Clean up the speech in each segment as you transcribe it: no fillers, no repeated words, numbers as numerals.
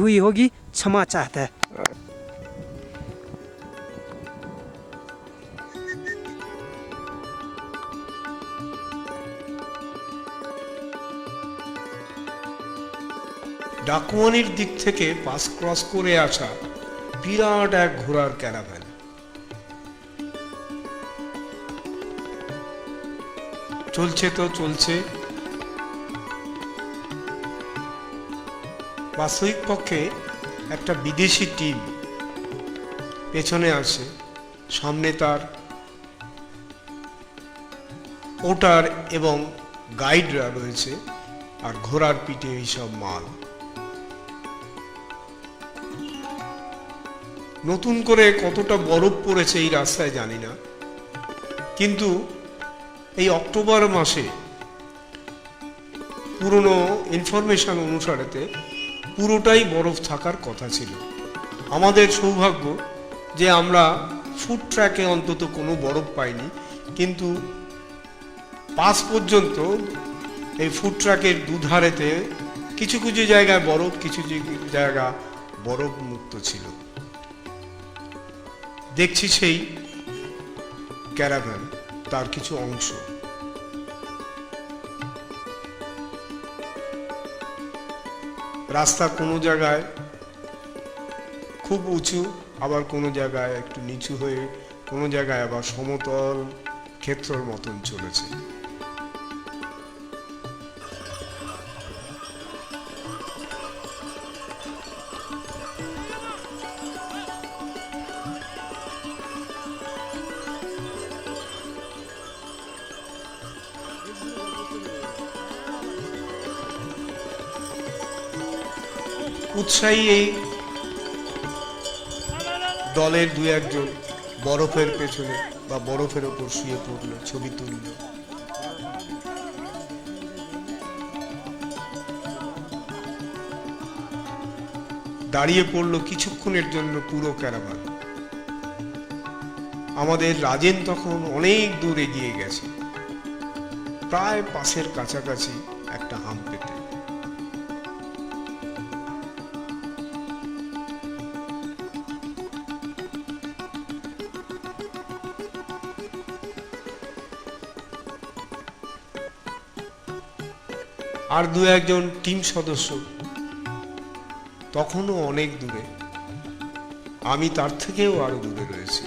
हुई होगी, क्षमा चाहता है। ডাকুয়ানির দিক থেকে পাস ক্রস করে আসা বিরাট এক ঘোড়ার ক্যারাভ্যান। চলছে তো চলছে, বাস্তবিক পক্ষে একটা বিদেশি টিম পেছনে আসে, সামনে তার ওটার এবং গাইডরা রয়েছে, আর ঘোড়ার পিঠে এইসব মাল। নতুন করে কতটা বরফ পড়েছে এই রাস্তায় জানি না, কিন্তু এই অক্টোবর মাসে পুরনো ইনফরমেশন অনুসারেতে পুরোটাই বরফ থাকার কথা ছিল। আমাদের সৌভাগ্য যে আমরা ফুড ট্র্যাকে অন্তত কোনো বরফ পাইনি, কিন্তু পাস পর্যন্ত এই ফুড ট্র্যাকের দুধারেতে কিছু কিছু জায়গায় বরফ, কিছু জায়গা বরফ মুক্ত ছিল। দেখছি সেই ক্যারাভ্যান, তার কিছু অংশ। রাস্তা কোনো জায়গায় খুব উঁচু, আবার কোনো জায়গায় একটু নিচু হয়ে, কোনো জায়গায় আবার সমতল ক্ষেত্রের মতন চলেছে। উৎসাহী এই দলের দু একজন বরফের পেছনে বা বরফের ওপর শুয়ে পড়ল, ছবি তুলল। দাঁড়িয়ে পড়ল কিছুক্ষণের জন্য পুরো ক্যারাভান। আমাদের রাজেন তখন অনেক দূর এগিয়ে গেছে, প্রায় পাশের কাছাকাছি একটা হাম পেতে। আর দু একজন টিম সদস্য তখনও অনেক দূরে, আমি তার থেকেও আরো দূরে রয়েছি।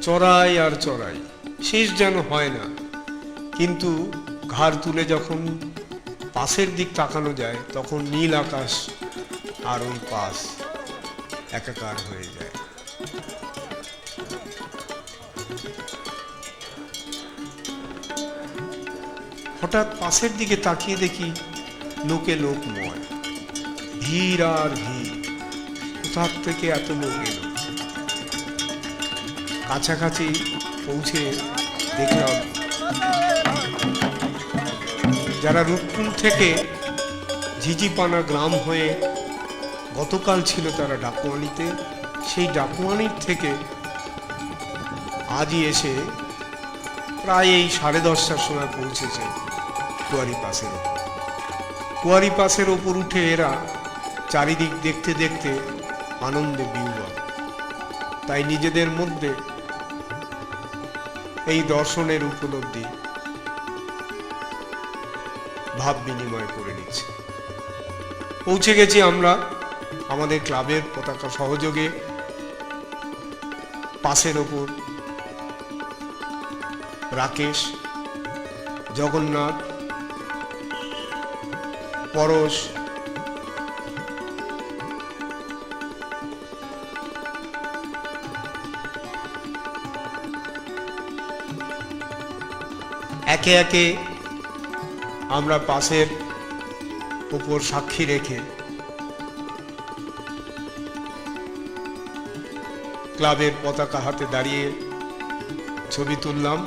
চড়াই আর চড়াই, শেষ যেন হয় না, কিন্তু ঘাড় তুলে যখন পাশের দিক তাকানো যায় তখন নীল আকাশ আর ওই পাশ একাকার হয়ে যায়। হঠাৎ পাশের দিকে তাকিয়ে দেখি লোকে লোকময়, ভিড় আর ভিড়। কোথার থেকে এত লোক এলো? কাছাকাছি পৌঁছে দেখলাম যারা রূপকুণ্ড থেকে ঝিঝিপানা গ্রাম হয়ে গতকাল ছিল তারা ডাকুয়ানিতে, সেই ডাকুয়ানির থেকে আজই এসে প্রায় এই 10:30টার সময় পৌঁছেছে কুয়ারি পাসের ওপর। কুয়ারি পাসের ওপর উঠে এরা চারিদিক দেখতে দেখতে আনন্দে বিহ্বল। তাই নিজেদের মধ্যে এই দর্শনের উপলব্ধি ভাব বিনিময় করে নিচ্ছে। পৌঁছে গেছি আমরা আমাদের ক্লাবের পতাকা সহযোগে পাসের ওপর। রাকেশ, জগন্নাথ, পরশ, একে একে আমরা পাশের উপর সাক্ষী রেখে ক্লাবের পতাকা হাতে দাঁড়িয়ে ছবি তুললাম।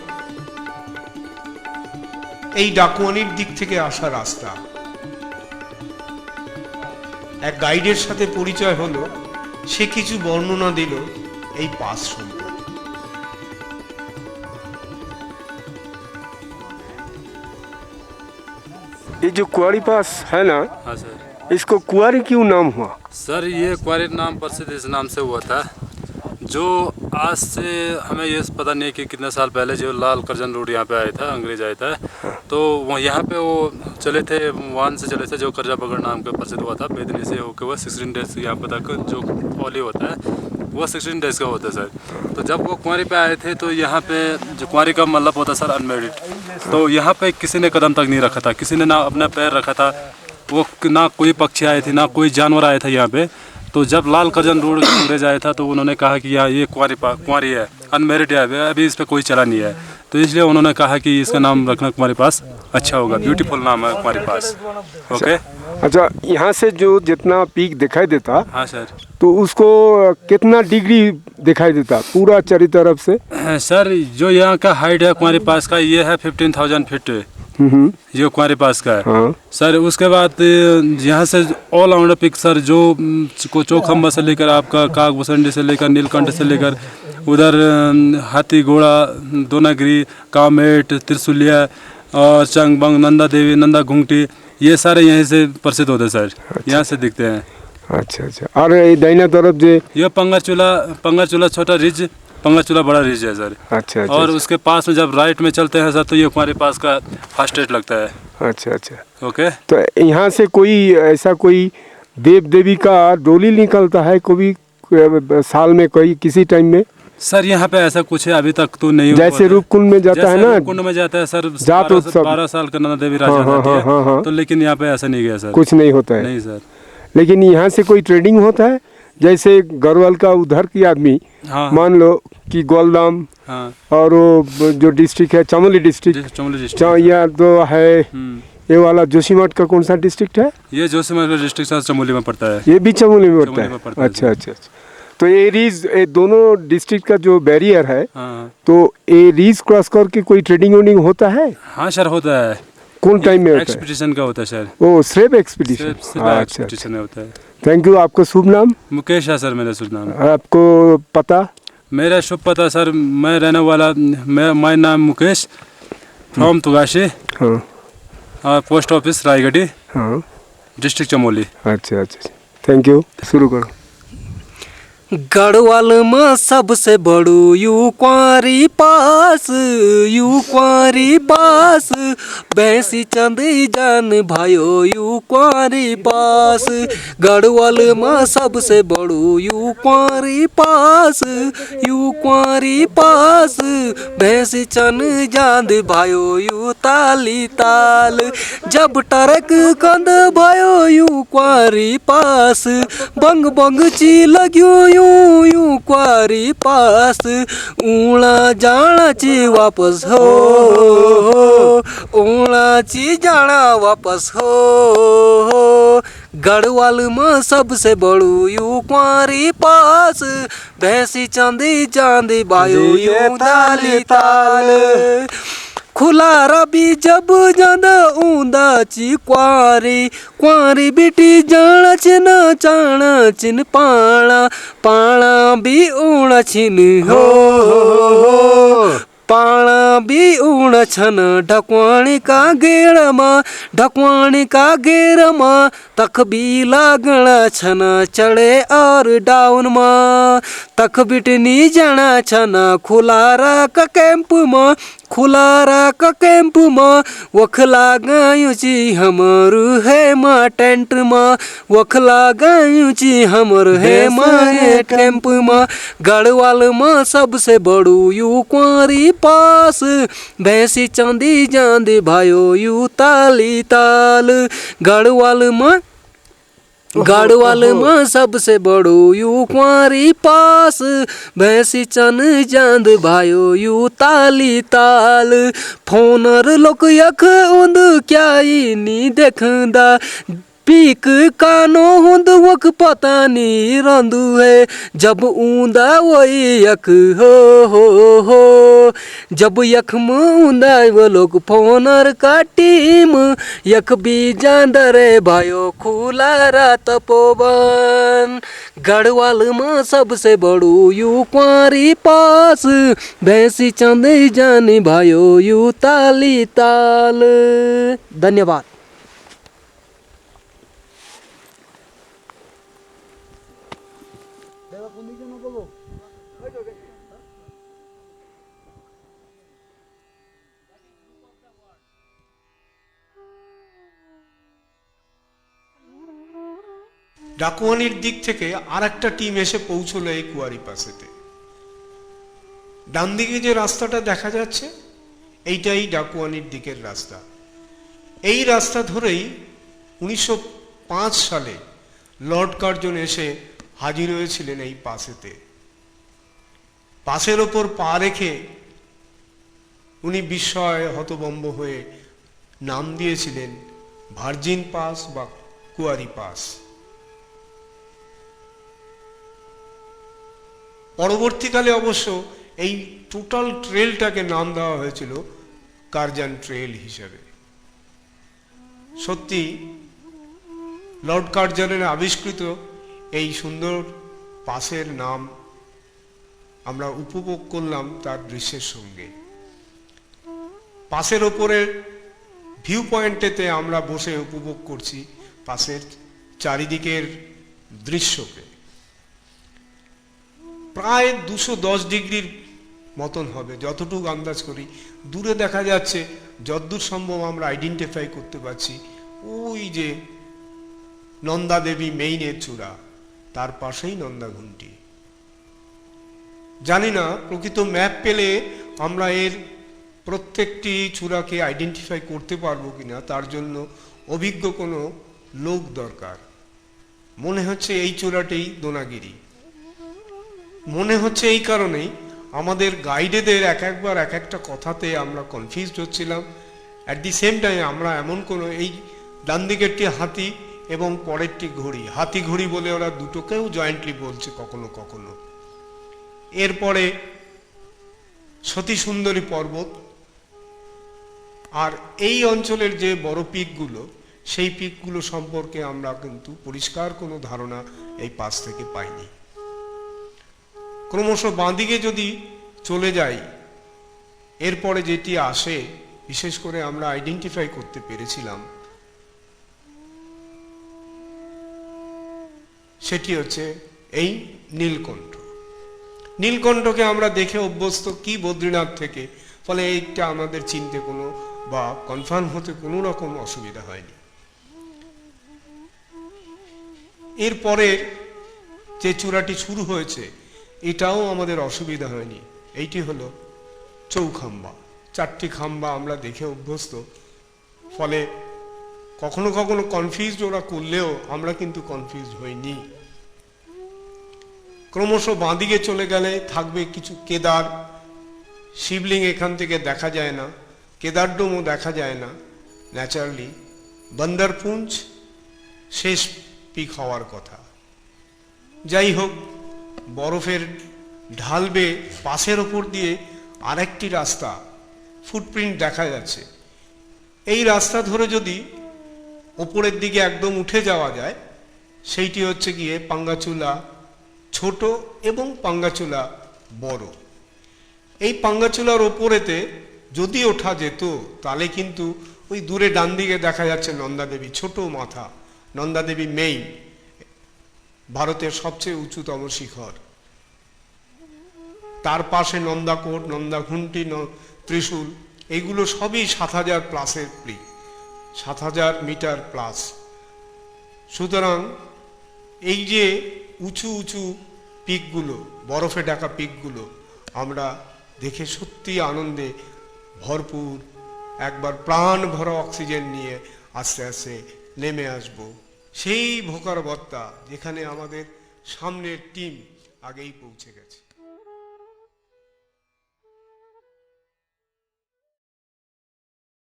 এই ডাকুয়ানির দিক থেকে আসা রাস্তা, এক গাইডের সাথে পরিচয় হলো, সে কিছু বর্ণনা দিল এই পাস সম্পর্কে। ये जो कुंवारी पास है ना, हाँ सर। इसको कुंवारी क्यों नाम हुआ? सर ये कुंवारी नाम प्रसिद्ध इस नाम से हुआ था, जो आज से हमें ये पता नहीं कि कितने साल पहले जो लाल करजन रोड यहाँ पे आया था, अंग्रेज आया था, तो वो यहाँ पे वो चले थे, वाहन से चले थे, जो कर्जा पकड़ नाम के प्रसिद्ध हुआ था। बेदनी से होकर हुआ 16 डेज यहाँ पे तक जो ओली होता है वो 16 डेज का होता है सर। तो जब वो कुंवारी पे आए थे तो यहाँ पे जो कुंवारी का मतलब होता है सर अनमेरिड, तो यहाँ पे किसी ने कदम तक नहीं रखा था, किसी ने ना अपना पैर रखा था, वो ना कोई पक्षी आए थे ना कोई जानवर आया था यहाँ पे। तो जब लाल करजन रोड अंग्रेज आया था तो उन्होंने कहा कि यार ये कुंवारी है, अनमेरिड है, अभी इस पर कोई चला नहीं है, तो इसलिए उन्होंने कहा कि इसका नाम रखना कुंवारी पास अच्छा होगा, ब्यूटीफुल नाम है कुंवारी पास। ओके। अच्छा, यहाँ से जो जितना पीक दिखाई देता, हाँ सर। तो उसको कितना डिग्री दिखाई देता पूरा चारों तरफ से? सर जो यहाँ का हाइट है कुंवारी पास का ये है 15,000 फीट, जो कुंवारी पास का है। हाँ। सर उसके बाद यहाँ से ऑल राउंड पिक सर, जो चौखंबा से लेकर आपका कागभूषणी से लेकर नीलकंठ से लेकर उधर हाथी घोड़ा, दोनागिरी, कामेट, त्रिशूलिया और चंगबंग, नंदा देवी, नंदा घुंगटी, ये सारे यहीं से प्रसिद्ध होते हैं सर। अच्छा। यहाँ से दिखते हैं। अच्छा अच्छा। और ये दाहिना तरफ जो ये पंगाचूला छोटा रिज, पंगाचूला बड़ा रिज है सर। अच्छा अच्छा। और उसके पास में जब राइट में चलते हैं सर तो ये हमारे पास का फर्स्ट एड लगता है। अच्छा अच्छा। ओके। तो यहाँ से कोई ऐसा कोई देव देवी का डोली निकलता है कभी साल में, कोई किसी टाइम में? सर यहाँ पे ऐसा कुछ है अभी तक तो नहीं हुआ। जैसे रूपकुंड में जाता है ना, रूपकुंड में जाता है सर, जात उत्सव 12 साल का नंदा देवी राजा जाती है। हाँ। तो लेकिन यहाँ पे ऐसा नहीं गया सर, कुछ नहीं होता है। नहीं सर। लेकिन यहाँ से कोई ट्रेडिंग होता है, जैसे गढ़वाल का उधर की आदमी, हाँ। मान लो कि गोलदाम, हाँ। और वो जो डिस्ट्रिक्ट है चमोली डिस्ट्रिक्ट, या तो है ये वाला जोशीमठ का कौन सा डिस्ट्रिक्ट है? ये जोशीमठ डिस्ट्रिक्ट सर चमोली में पड़ता है। ये भी चमोली में पड़ता है। अच्छा अच्छा अच्छा। तो ये दोनों डिस्ट्रिक्ट का जो बैरियर है, हाँ। तो ये रीज क्रॉस करके कोई ट्रेडिंग वेडिंग होता है? हाँ सर होता है। कौन टाइम में होता है? एक्सपीडिशन का होता है सर। ओ सिर्फ एक्सपीडिशन। एक्सपीडिशन में होता है। Thank you. आपका शुभ नाम? मुकेश है सर मेरा शुभ नाम। आपको पता? मेरा शुभ पता सर, मैं रहने वाला, माय नाम मुकेश, फ्रॉम तुगाशी। हाँ। Post office रायगढ़ी। हाँ। डिस्ट्रिक्ट चमोली। अच्छा अच्छा। Thank you. शुरू करो। गढ़वाल में सबसे बड़ू यू कुंवारी पास, यू कुंवारी पास, भैंसी चंदी जान भाइयो यू कुंवारी पास। गढ़वाल में सबसे बड़ू यू कुंवारी पास, यू कुंवारी पास, भैंसी चन जान भाइयो यू ताली ताल। जब टरक कंद भाइयो यू कुंवारी पास, बंग बंग ची लग्यो यू यू कुंवारी पास। ऊणा जाना ची वापस हो, ऊणा ची जाना वापस हो। गढ़वाल में सबसे बड़ू यू कुंवारी पास, भैंसी चांदी चांदी बायो यू ताली ताल। खुला रबी जब जंद ऊंदा ची कुंवारी, कुंवारी बिटी जाना चिन चाणा चिन पाणा, पाणा भी ऊण छिन हो, पाणा भी ऊण छन ढकवाणी का गेरमा, ढकवाणी का गेरमा तख भी लागण छन चढ़े और डाउन में। तख बिटनी जाना छन खुलारा का कैंप में, खुलारा का कैंप में वखला गायु ची हमरू है माँ टेंट में, वखला गायु ची हमर है माँ कैंप में। गढ़वाल में सबसे बड़ू यू कुंवारी पास, भैंसी चांदी जांदी भाइयो यू ताली ताल। गढ़वाल में सबसे बड़ू यू कुंवारी पास, भैंसी चन जांद भाइयो यू ताली ताल। फोनर लोक यख उंद क्या नी देखंदा, पीक कानो हुंद वक पता नी रंदू है। जब ऊंदा वही यख हो, जब यख में ऊंदा वो लोग फोनर का टीम, यख भी जांदरे भाइयो खुला रात पोवन। गढ़वाल में सबसे बड़ू यू कुंवारी पास, भैंसी चंदी जानी भाइयो यू ताली ताल। धन्यवाद। ডাকুয়ানির দিক থেকে আর একটা টিম এসে পৌঁছলো এই কুয়ারি পাসেতে। ডান দিকে যে রাস্তাটা দেখা যাচ্ছে এইটাই ডাকুয়ানির দিকের রাস্তা। এই রাস্তা ধরেই 1905 সালে লর্ড কার্জন এসে হাজির হয়েছিলেন এই পাসেতে। পাসের ওপর পা রেখে উনি বিস্ময়ে হতভম্ব হয়ে নাম দিয়েছিলেন ভার্জিন পাস বা কুয়ারি পাস। পরবর্তীকালে অবশ্য এই টোটাল ট্রেলটাকে নাম দেওয়া হয়েছিল কার্জন ট্রেল হিসেবে। সত্যি লর্ড কার্জনের আবিষ্কৃত এই সুন্দর পাসের নাম আমরা উপভোগ করলাম তার দৃশ্যের সঙ্গে। পাসের ওপরে ভিউ পয়েন্টেতে আমরা বসে উপভোগ করছি পাসের চারিদিকের দৃশ্যকে। প্রায় 210 ডিগ্রির মতন হবে যতটুকু আন্দাজ করি। দূরে দেখা যাচ্ছে, যতদূর সম্ভব আমরা আইডেন্টিফাই করতে পারছি, ওই যে নন্দা দেবী মেইনের চূড়া, তার পাশেই নন্দা ঘুমটি। জানি না প্রকৃত ম্যাপ পেলে আমরা এর প্রত্যেকটি চূড়াকে আইডেন্টিফাই করতে পারবো কিনা, তার জন্য অভিজ্ঞ কোনো লোক দরকার। মনে হচ্ছে এই চূড়াটি দোনাগিরি। মনে হচ্ছে এই কারণেই আমাদের গাইডেদের একবার এক একটা কথাতে আমরা কনফিউজড হচ্ছিলাম। অ্যাট দি সেম টাইম আমরা এমন কোনো, এই ডান দিকেরটি হাতি এবং পরেরটি ঘড়ি, হাতি ঘড়ি বলে ওরা দুটোকেও জয়েন্টলি বলছে কখনো কখনো। এরপরে সতী সুন্দরী পর্বত, আর এই অঞ্চলের যে বড় পিকগুলো, সেই পিকগুলো সম্পর্কে আমরা কিন্তু পরিষ্কার কোনো ধারণা এই পাশ থেকে পাইনি। ক্রমশ বাঁদিকে যদি চলে যাই, এরপরে যেটি আসে, বিশেষ করে আমরা আইডেন্টিফাই করতে পেরেছিলাম, সেটি হচ্ছে এই নীলকণ্ঠ। নীলকণ্ঠকে আমরা দেখে অভ্যস্ত কি বদ্রীনাথ থেকে, ফলে এইটা আমাদের চিনতে কোনো বা কনফার্ম হতে কোনো রকম অসুবিধা হয়নি। এরপরে যে চূড়াটি শুরু হয়েছে এটাও আমাদের অসুবিধা হয়নি। এইটি হলো চৌখাম্বা। 4টি খাম্বা আমরা দেখে অভ্যস্ত, ফলে কখনো কখনো কনফিউজড ওরা করলেও আমরা কিন্তু কনফিউজ হইনি। ক্রমশ বাঁদিকে চলে গেলে থাকবে কিছু কেদার, শিবলিং এখান থেকে দেখা যায় না, কেদারডোমও দেখা যায় না ন্যাচারালি। বন্দরপুঞ্জ শেষ পিক হওয়ার কথা। যাই হোক, বরফের ঢালবে পাশের ওপর দিয়ে আরেকটি রাস্তা, ফুটপ্রিন্ট দেখা যাচ্ছে। এই রাস্তা ধরে যদি ওপরের দিকে একদম উঠে যাওয়া যায়, সেইটি হচ্ছে গিয়ে পাঙ্গাচুলা ছোট এবং পাঙ্গাচুলা বড়। এই পাঙ্গাচুলার ওপরেতে যদি ওঠা যেত তাহলে কিন্তু ওই দূরে ডান দিকে দেখা যাচ্ছে নন্দা দেবী, ছোট মাথা, নন্দা দেবী মেইন, ভারতের সবচেয়ে উঁচুতম শিখর। তার পাশে নন্দাকোট, নন্দাঘুন্টি, ত্রিশূল, এইগুলো সবই 7000 প্লাসের পিক, 7000 মিটার প্লাস। সুতরাং এই যে উঁচু উঁচু পিকগুলো, বরফে ঢাকা পিকগুলো আমরা দেখে সত্যি আনন্দে ভরপুর, একবার প্রাণ ভরা অক্সিজেন নিয়ে আস্তে আস্তে নেমে আসব সেই ভোকারবত্তা, যেখানে আমাদের সামনের টিম আগেই পৌঁছে গেছে।